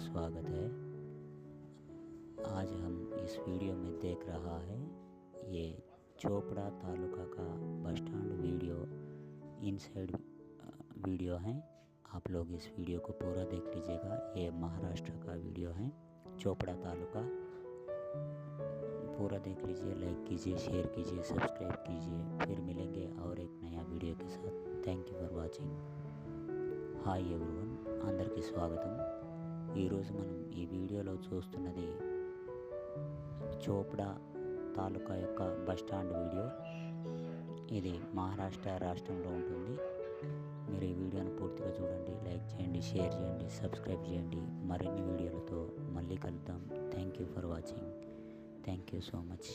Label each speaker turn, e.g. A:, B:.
A: स्वागत है। आज हम इस वीडियो में देख रहा है ये चोपड़ा तालुका का bus stand video inside video है। आप लोग इस वीडियो को पूरा देख लीजिएगा। ये महाराष्ट्र का वीडियो है, चोपड़ा तालुका। पूरा देख लीजिए, लाइक कीजिए, शेयर कीजिए, सब्सक्राइब कीजिए। फिर मिलेंगे और एक नया वीडियो के साथ। Thank you for watching. Hi everyone, అందరికీ స్వాగతం। ఈరోజు మనం ఈ వీడియోలో చూస్తున్నది చోప్డా తాలూకా యొక్క బస్ స్టాండ్ వీడియో। ఇది మహారాష్ట్ర రాష్ట్రంలో ఉంటుంది। మీరు ఈ వీడియోను పూర్తిగా చూడండి, లైక్ చేయండి, షేర్ చేయండి, సబ్స్క్రైబ్ చేయండి। మరిన్ని వీడియోలతో మళ్ళీ కలుద్దాం। Thank you for watching. Thank you so much.